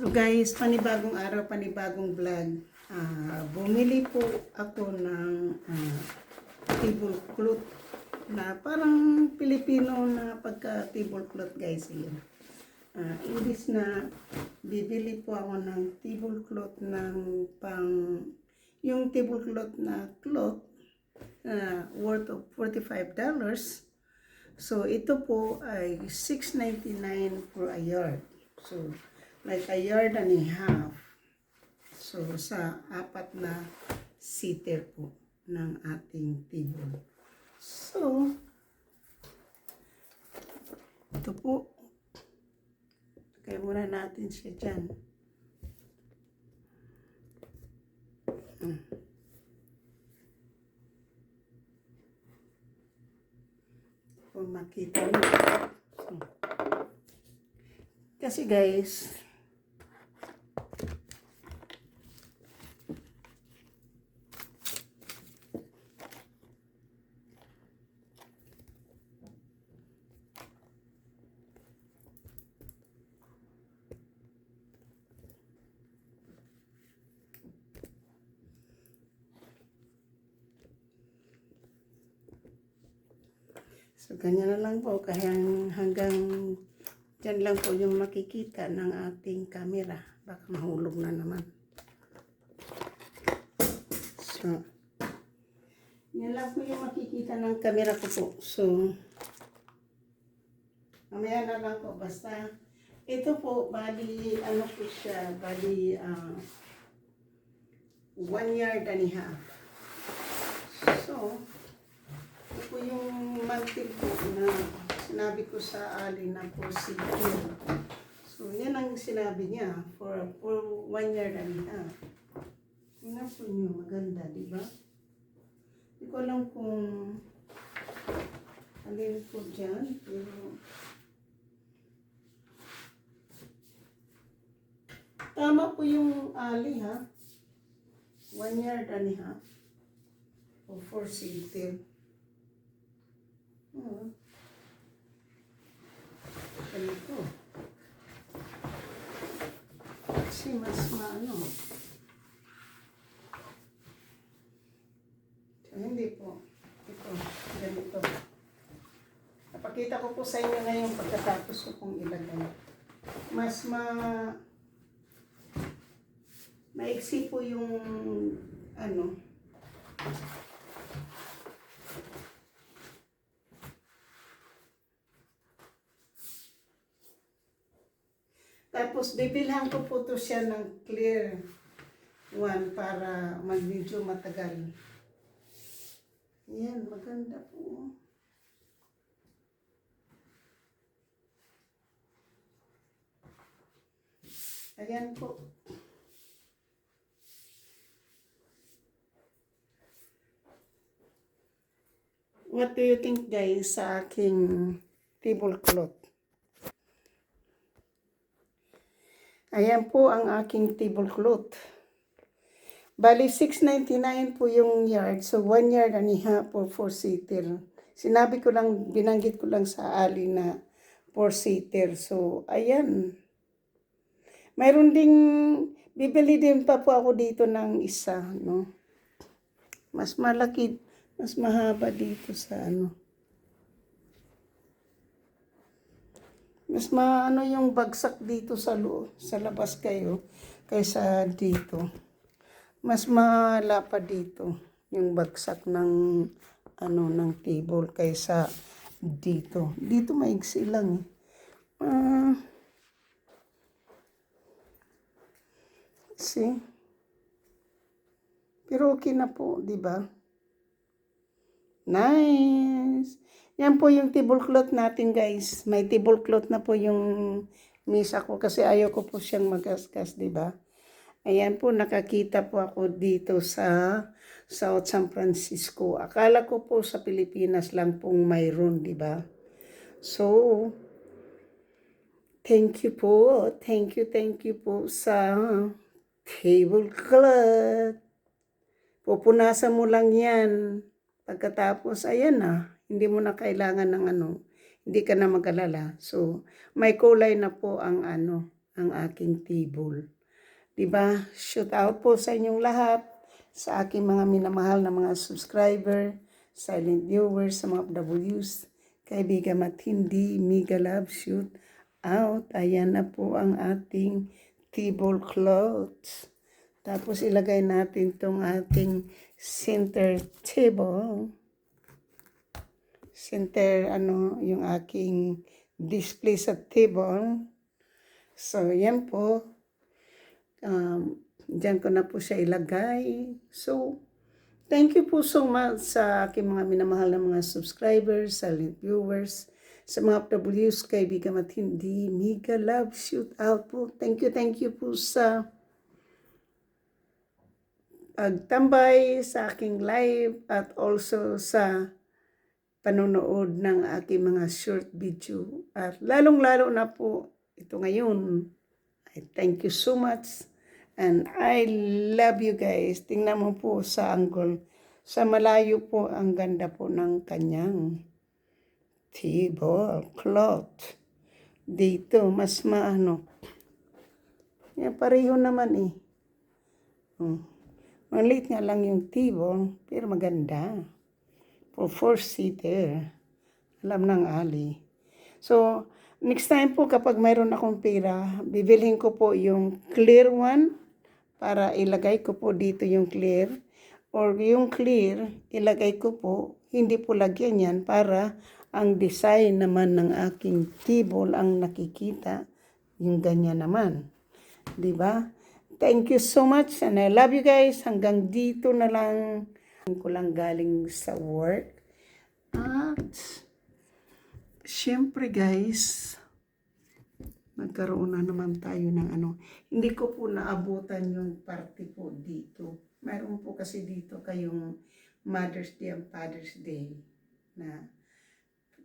So guys, panibagong araw, panibagong vlog. Bumili po ako ng tablecloth na parang Pilipino na pagka tablecloth guys. Yun. Imbis na bibili po ako ng tablecloth ng yung tablecloth na cloth worth of $45. So ito po ay $6.99 for a yard. So like a yard and a half. So, sa apat na seater po ng ating table. So, ito po. Kaya muna natin siya dyan. Kung makita mo. Kasi guys, so, ganyan na lang po. Kaya hanggang dyan lang po yung makikita ng ating camera. Baka mahulog na naman. So, yan lang po yung makikita ng camera ko po. So, mamaya na lang po. Basta, ito po, bali, ano po siya, bali, 1 yard and a half. So, ito po yung mantil po na sinabi ko sa Ali na for secure. So, yan ang sinabi niya for 1 yard and a half. Tingnan po niyo, maganda, di ba? Hindi ko alam kung alin po dyan, pero tama po yung Ali, ha? 1 yard and a half o 4 seater. Ganito. Kasi mas maano. So, hindi po. Ito, ganito. Napakita ko po sa inyo ngayon pagkatapos ko pong ilagay. Mas maiksi po yung ano. Tapos, bibilhan ko po to siya ng clear one para mag-video matagal. Yan, maganda po. Ayan po. What do you think guys sa aking tablecloth? Ayan po ang aking tablecloth. Bali, $6.99 po yung yard. So, 1 yard and a half for 4 seater. Sinabi ko lang, binanggit ko lang sa Ali na 4 seater. So, ayan. Mayroon ding, bibili din pa po ako dito ng isa, no? Mas malaki, mas mahaba dito sa ano. Mas maano yung bagsak dito sa labas kayo kaysa dito. Mas malapa dito yung bagsak ng ano ng table kaysa dito. Dito maigsi lang. See? Pero okay na po, di ba? Nice. Yan po yung tablecloth natin guys. May tablecloth na po yung misa ko kasi ayaw ko po siyang magasgas, di ba? Ayan po, nakakita po ako dito sa South San Francisco. Akala ko po sa Pilipinas lang pong mayroon, di ba? So, thank you po. Thank you po sa tablecloth. Pupunasan mo lang yan. Pagkatapos, ayan na. Hindi mo na kailangan ng ano. Hindi ka na mag-alala. So, may kulay na po ang ano, ang aking table. Diba? Shout out po sa inyong lahat, sa aking mga minamahal na mga subscriber, silent viewers, sa mga W's, kaibigan matindi, mega love, shoot out. Ayan na po ang ating tablecloth. Tapos ilagay natin tong ating center table. Center, yung aking display sa table. So, yan po. Diyan ko na po siya ilagay. So, thank you po so much sa aking mga minamahal na mga subscribers, silent viewers, sa mga W's, kaibigan matindi, mega love, shoot out po. Thank you po sa pagtambay sa aking live at also sa panonood ng aking mga short video. At lalong-lalo na po ito ngayon. I thank you so much. And I love you guys. Tingnan mo po sa angle. Sa malayo po, ang ganda po ng kanyang tablecloth. Dito, mas maano. Yan, pareho naman eh. Maliit nga lang yung table, pero maganda. For 4-seater. Alam ng Ali. So, next time po kapag mayroon akong pera, bibilhin ko po yung clear one para ilagay ko po dito yung clear. Or yung clear, ilagay ko po, hindi po lagyan yan para ang design naman ng aking table ang nakikita, yung ganyan naman. Diba? Thank you so much and I love you guys. Hanggang dito na lang. Ko lang galing sa work. At syempre guys, nagkaroon na naman tayo ng hindi ko po naabutan yung party po dito. Mayroon po kasi dito kayong Mother's Day and Father's Day na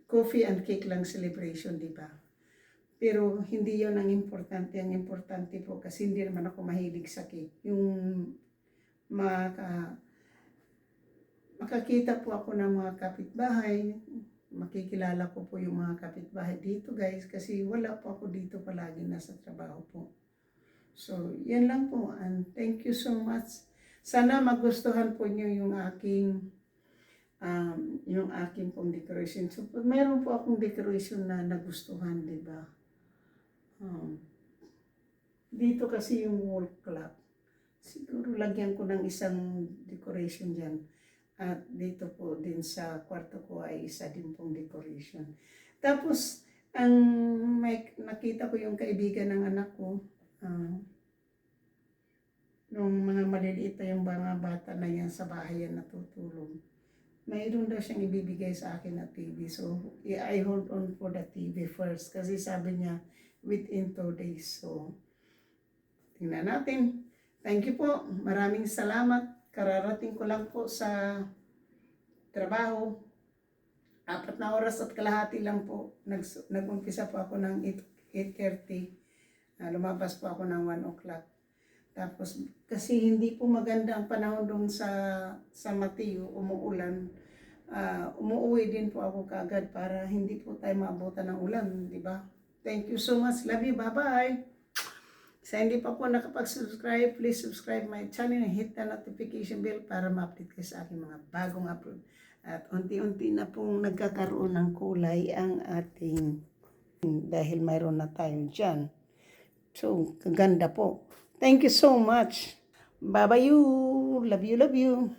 coffee and cake lang celebration, di ba? Pero hindi yon ang importante. Ang importante po kasi hindi naman ako mahilig sa cake. Yung makakita po ako ng mga kapitbahay, makikilala ko po yung mga kapitbahay dito guys kasi wala po ako dito palagi nasa trabaho po. So, yan lang po and thank you so much. Sana magustuhan po niyo yung aking pong decoration. So, meron po akong decoration na nagustuhan, di ba? Dito kasi yung wall clock. Siguro lagyan ko ng isang decoration dyan. At dito po din sa kwarto ko ay isa din pong decoration. Tapos, nakita ko yung kaibigan ng anak ko, nung mga maliliit na yung mga bata na yan sa bahay yan natutulog. Mayroon daw siyang ibibigay sa akin na TV. So, I hold on for the TV first. Kasi sabi niya, within 2 days. So, tingnan natin. Thank you po. Maraming salamat. Kararating ko lang po sa trabaho. 4 na oras at kalahati lang po. Nag-umpisa po ako ng 8:30. Lumabas po ako ng 1 o'clock. Tapos, kasi hindi po maganda ang panahon doon sa Mateo, umuulan. Umuuwi din po ako kaagad para hindi po tayo maabutan ng ulan, di ba? Thank you so much. Love you. Bye-bye. Sa hindi pa po nakapag-subscribe, please subscribe my channel and hit the notification bell para ma-update kayo sa aking mga bagong upload. At unti-unti na pong nagkakaroon ng kulay ang ating dahil mayroon na tayo dyan. So, kaganda po. Thank you so much. Bye-bye you. Love you, love you.